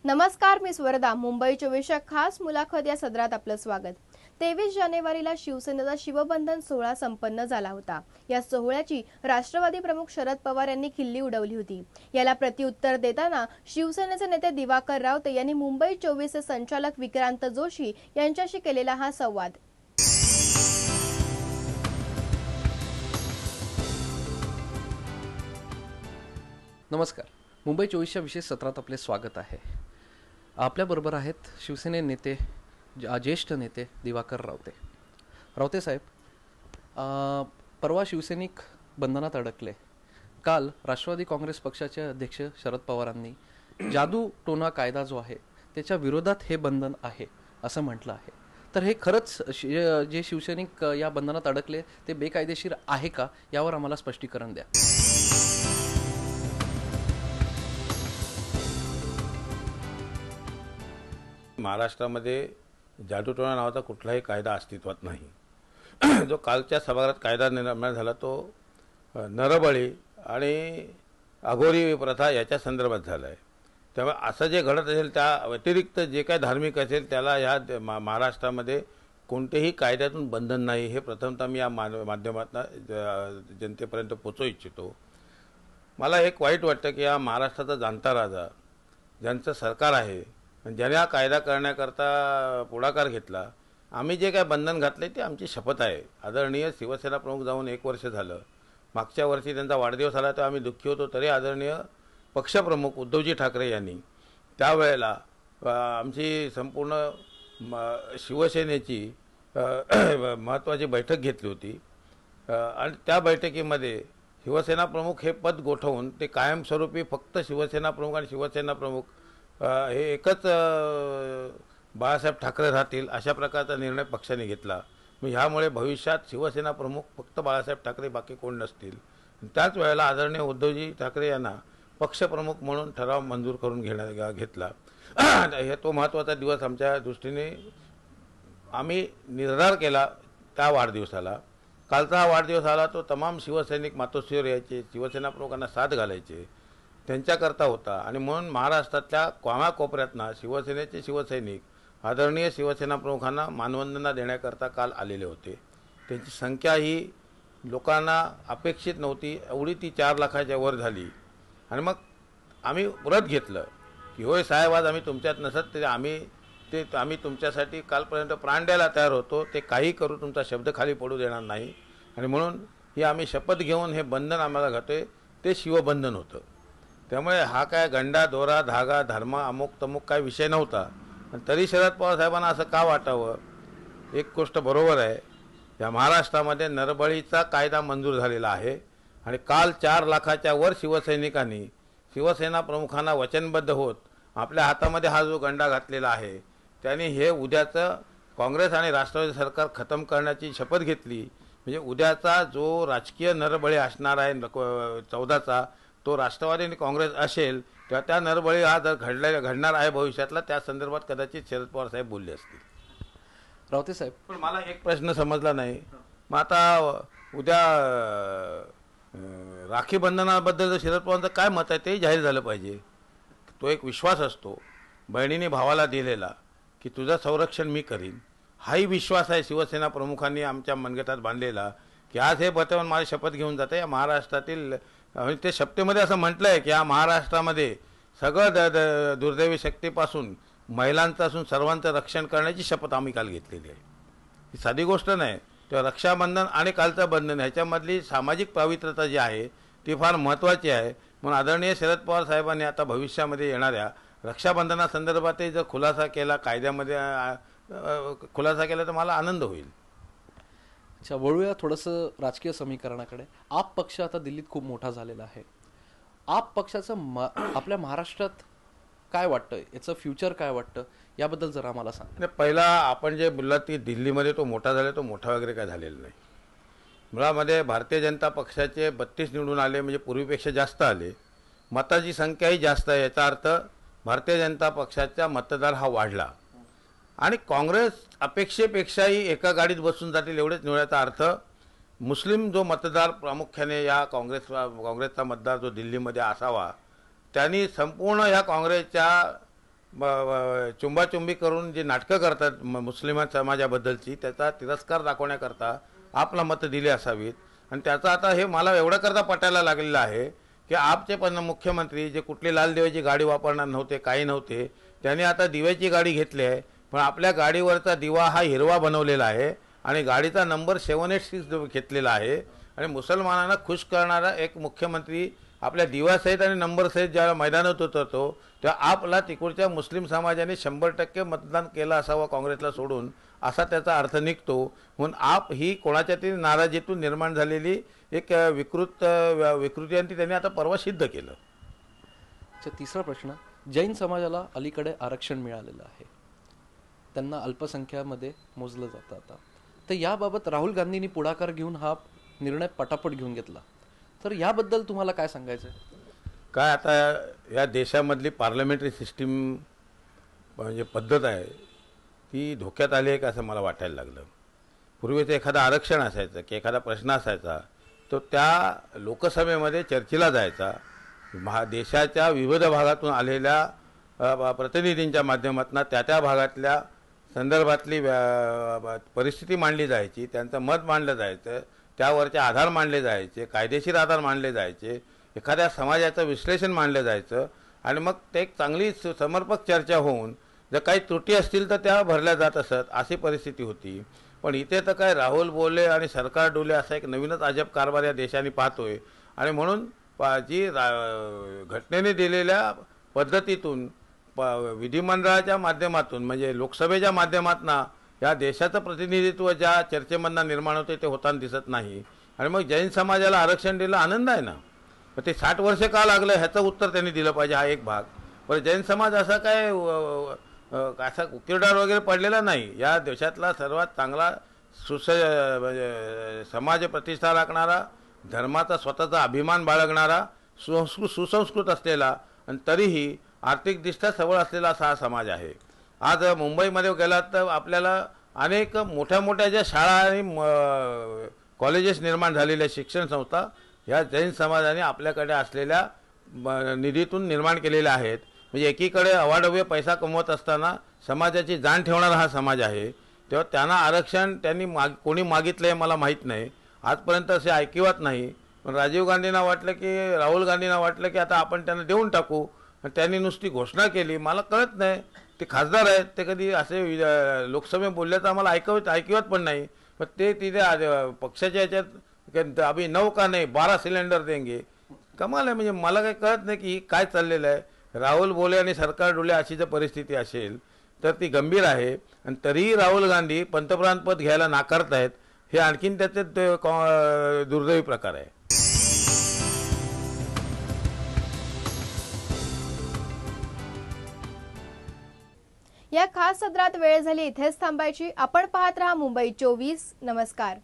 नमस्कार, मी स्वरदा. मुंबई 24च्या खास मुलाखत या सदरात आपलं स्वागत. 23 जानेवारीला शिवसेनेचा शिवबंधन सोहळा संपन्न झाला होता. या सोहळ्याची राष्ट्रवादी प्रमुख शरद पवार यांनी खिल्ली उडवली होती. याला प्रत्युत्तर देताना शिवसेनेचे नेते दिवाकर रावते यांनी मुंबई 24चे संचालक विक्रांत जोशी यांच्याशी केलेला हा संवाद. नमस्कार. मुंबई 24च्या विशेष सत्रात आपले स्वागत आहे. आपल्याबरोबर आहेत शिवसेने नेते, ज्येष्ठ नेते दिवाकर रावते. रावते साहेब, परवा शिवसैनिक बंधनात अडकले. काल राष्ट्रवादी काँग्रेस पक्षाचे अध्यक्ष शरद पवारांनी जादू टोना कायदा जो आहे त्याच्या विरोधात हे बंधन आहे असं म्हटलं आहे. तर हे खरंच जे शिवसैनिक या बंधनात अडकले ते बेकायदेशीर आहे का, यावर आम्हाला स्पष्टीकरण द्या. महाराष्ट्रामध्ये जादूटोणा नावाचा कुठलाही कायदा अस्तित्वात नाही. जो कालच्या सभागृहात कायदा निर्माण झाला तो नरबळी आणि अघोरी प्रथा याच्या संदर्भात झाला आहे. त्यामुळे असं जे घडत असेल त्या व्यतिरिक्त जे काय धार्मिक असेल त्याला ह्या महाराष्ट्रामध्ये कोणतेही कायद्यातून बंधन नाही, हे प्रथमतः मी या माध्यमातून जनतेपर्यंत पोचवू इच्छितो. मला एक वाईट वाटतं की या महाराष्ट्राचा जाणता राजा, ज्यांचं सरकार आहे, ज्याने हा कायदा करण्याकरता पुढाकार घेतला, आम्ही जे काय बंधन घातले ते आमची शपथ आहे. आदरणीय शिवसेना प्रमुख जाऊन 1 वर्ष झालं. मागच्या वर्षी त्यांचा वाढदिवस आला तेव्हा आम्ही दुःखी होतो. तरी आदरणीय पक्षप्रमुख उद्धवजी ठाकरे यांनी त्यावेळेला आमची संपूर्ण शिवसेनेची महत्त्वाची बैठक घेतली होती आणि त्या बैठकीमध्ये शिवसेना प्रमुख हे पद गोठवून ते कायमस्वरूपी फक्त शिवसेना प्रमुख आणि शिवसेना प्रमुख हे एकच बाळासाहेब ठाकरे राहतील अशा प्रकारचा निर्णय पक्षाने घेतला. मग ह्यामुळे भविष्यात शिवसेना प्रमुख फक्त बाळासाहेब ठाकरे, बाकी कोण नसतील. त्याच वेळेला आदरणीय उद्धवजी ठाकरे यांना पक्षप्रमुख म्हणून ठराव मंजूर करून घेतला. हे तो महत्त्वाचा दिवस आमच्या दृष्टीने आम्ही निर्धार केला त्या वाढदिवसाला. कालचा हा वाढदिवस आला तो तमाम शिवसैनिक मातोश्रीवर यायचे, शिवसेना प्रमुखांना साथ घालायचे, त्यांच्याकरता होता. आणि म्हणून महाराष्ट्रातल्या कानाकोपऱ्यातनं शिवसेनेचे शिवसैनिक आदरणीय शिवसेना प्रमुखांना मानवंदना देण्याकरता काल आलेले होते. त्यांची संख्या ही लोकांना अपेक्षित नव्हती, एवढी ती 4 लाखाच्या वर झाली. आणि मग आम्ही व्रत घेतलं की होय साहेब, आज आम्ही तुमच्यात नसत तरी आम्ही तुमच्यासाठी कालपर्यंत प्राण द्यायला तयार होतो, ते काही करू, तुमचा शब्द खाली पडू देणार नाही. आणि म्हणून ही आम्ही शपथ घेऊन हे बंधन आम्हाला घातोय, ते शिवबंधन होतं. त्यामुळे हा काय गंडा दोरा धागा धर्म अमुक तमुक काय विषय नव्हता. तरी शरद पवार साहेबांना असं का वाटावं? एक गोष्ट बरोबर आहे, या महाराष्ट्रामध्ये नरबळीचा कायदा मंजूर झालेला आहे आणि काल 4 लाखाच्या वर शिवसैनिकांनी शिवसेना प्रमुखांना वचनबद्ध होत आपल्या हातामध्ये हा जो गंडा घातलेला आहे त्यांनी हे उद्याचं काँग्रेस आणि राष्ट्रवादी सरकार खतम करण्याची शपथ घेतली. म्हणजे उद्याचा जो राजकीय नरबळी असणार आहे 14चा, तो राष्ट्रवादी आणि काँग्रेस असेल तेव्हा त्या नरबळी हा जर घडणार आहे भविष्यातला, त्या संदर्भात कदाचित शरद पवार साहेब बोलले असतील. रावते साहेब, पण मला एक प्रश्न समजला नाही. मग आता उद्या राखी बंधनाबद्दल शरद पवारांचं काय मत आहे ते जाहीर झालं पाहिजे. तो एक विश्वास असतो बहिणीने भावाला दिलेला की तुझं संरक्षण मी करीन. हाही विश्वास आहे शिवसेना प्रमुखांनी आमच्या मनगटात बांधलेला की आज हे बतवून माझी शपथ घेऊन जाते. या महाराष्ट्रातील ते शपथेमध्ये असं म्हटलं आहे की या महाराष्ट्रामध्ये सगळं दुर्दैवी शक्तीपासून महिलांचं असून सर्वांचं रक्षण करण्याची शपथ आम्ही काल घेतलेली आहे. ही साधी गोष्ट नाही. तेव्हा रक्षाबंधन आणि कालचं बंधन ह्याच्यामधली सामाजिक पवित्रता जी आहे ती फार महत्त्वाची आहे. म्हणून आदरणीय शरद पवार साहेबांनी आता भविष्यामध्ये येणाऱ्या रक्षाबंधनासंदर्भातही जर खुलासा केला, कायद्यामध्ये खुलासा केला तर मला आनंद होईल. अच्छा, वळूया थोडंसं राजकीय समीकरणाकडे. आप पक्ष आता दिल्लीत खूप मोठा झालेला आहे. आप पक्षाचं आपल्या महाराष्ट्रात काय वाटतं, याचं फ्युचर काय वाटतं, याबद्दल जरा आम्हाला सांग. पहिला आपण जे बोललात की दिल्लीमध्ये तो मोठा झाला, तो मोठा वगैरे काय झालेला नाही. मुळामध्ये भारतीय जनता पक्षाचे 32 निवडून आले, म्हणजे पूर्वीपेक्षा जास्त आले. मताची संख्याही जास्त आहे, याचा अर्थ भारतीय जनता पक्षाचा मतदार हा वाढला. आणि काँग्रेस अपेक्षेपेक्षाही एका गाडीत बसून जातील एवढेच निवडण्याचा अर्थ मुस्लिम जो मतदार प्रामुख्याने या काँग्रेसचा मतदार जो दिल्लीमध्ये असावा, त्यांनी संपूर्ण या काँग्रेसच्या चुंबाचुंबी करून जी नाटकं करतात मुस्लिम समाजाबद्दलची, त्याचा तिरस्कार दाखवण्याकरता आपला मतं दिली असावीत. आणि त्याचा आता हे मला एवढं करता पटायला लागलेलं आहे की आपचे पण मुख्यमंत्री जे कुठली लाल दिव्याची गाडी वापरणार नव्हते, काही नव्हते, त्यांनी आता दिव्याची गाडी घेतली आहे. पण आपल्या गाडीवरचा दिवा हा हिरवा बनवलेला आहे आणि गाडीचा नंबर 786 घेतलेला आहे. आणि मुसलमानांना खुश करणारा एक मुख्यमंत्री आपल्या दिवासहित आणि नंबरसहित ज्यावेळेला मैदानात उतरतो तेव्हा आपला तिकडच्या मुस्लिम समाजाने 100% मतदान केलं असावं काँग्रेसला सोडून, असा त्याचा अर्थ निघतो. म्हणून आप ही कोणाच्या तरी नाराजीतून निर्माण झालेली एक विकृती आणि त्यांनी आता परवा सिद्ध केलं. तिसरा प्रश्न, जैन समाजाला अलीकडे आरक्षण मिळालेलं आहे, त्यांना अल्पसंख्यामध्ये मोजलं जातं आता. तर याबाबत राहुल गांधींनी पुढाकार घेऊन हा निर्णय पटापट घेऊन घेतला, तर याबद्दल तुम्हाला काय सांगायचं आहे? काय आता या देशामधली पार्लमेंटरी सिस्टीम म्हणजे पद्धत आहे ती धोक्यात आली आहे का असं मला वाटायला लागलं. पूर्वीचं एखादं आरक्षण असायचं की एखादा प्रश्न असायचा तो त्या लोकसभेमध्ये चर्चेला जायचा. देशाच्या विविध भागातून आलेल्या प्रतिनिधींच्या माध्यमातून त्या भागातल्या संदर्भातली परिस्थिती मांडली जायची, त्यांचं मत मांडलं जायचं, त्यावरचे आधार मांडले जायचे, कायदेशीर आधार मांडले जायचे, एखाद्या समाजाचं विश्लेषण मांडलं जायचं आणि मग ते एक चांगली समर्पक चर्चा होऊन जर काही त्रुटी असतील तर त्या भरल्या जात असत, अशी परिस्थिती होती. पण इथे तर काय राहुल बोले आणि सरकार डोले असा एक नवीनच अजब कारभार या देशाने पाहतोय. आणि म्हणून जी घटनेने दिलेल्या पद्धतीतून विधिमंडळाच्या माध्यमातून म्हणजे लोकसभेच्या माध्यमातून या देशाचं प्रतिनिधित्व ज्या चर्चेमधनं निर्माण होते ते होताना दिसत नाही. आणि मग जैन समाजाला आरक्षण दिलं, आनंद आहे ना, पण ते 60 वर्षे का लागलं ह्याचं उत्तर त्यांनी दिलं पाहिजे, हा एक भाग. पण जैन समाज असा काय असा उकिरडार वगैरे पडलेला नाही. या देशातला सर्वात चांगला म्हणजे समाज प्रतिष्ठा राखणारा, धर्माचा स्वतःचा अभिमान बाळगणारा, सुसंस्कृत असलेला आणि तरीही आर्थिकदृष्ट्या सबळ असलेला असा हा समाज आहे. आज मुंबईमध्ये गेलात तर आपल्याला अनेक मोठ्या मोठ्या ज्या शाळा आणि कॉलेजेस निर्माण झालेल्या शिक्षण संस्था ह्या जैन समाजाने आपल्याकडे असलेल्या निधीतून निर्माण केलेल्या आहेत. म्हणजे एकीकडे अवाढव्य पैसा कमवत असताना समाजाची जाण ठेवणारा हा समाज आहे. तेव्हा त्यांना आरक्षण त्यांनी कोणी मागितलं आहे मला माहीत नाही, आजपर्यंत असे ऐकिवात नाही. पण राजीव गांधींना वाटलं की राहुल गांधींना वाटलं की आता आपण त्यांना देऊन टाकू, त्यांनी नुसती घोषणा केली. मला कळत नाही, ते खासदार आहेत, ते कधी असे लोकसभेत बोलल्याचं आम्हाला ऐकिवत पण नाही. पण ते तिथे पक्षाच्या ह्याच्यात अभि 9 का नाही 12 सिलेंडर देंगे, कमाल आहे. म्हणजे मला काही कळत नाही की काय चाललेलं आहे. राहुल बोले आणि सरकार डोले अशी जर परिस्थिती असेल तर ती गंभीर आहे. आणि तरीही राहुल गांधी पंतप्रधानपद घ्यायला नाकारत आहेत, हे आणखीन त्याचे दुर्दैवी प्रकार आहे. या खास सत्रात वेळ झाली इथेच थांबायची. आपण पाहत रहा मुंबई 24. नमस्कार.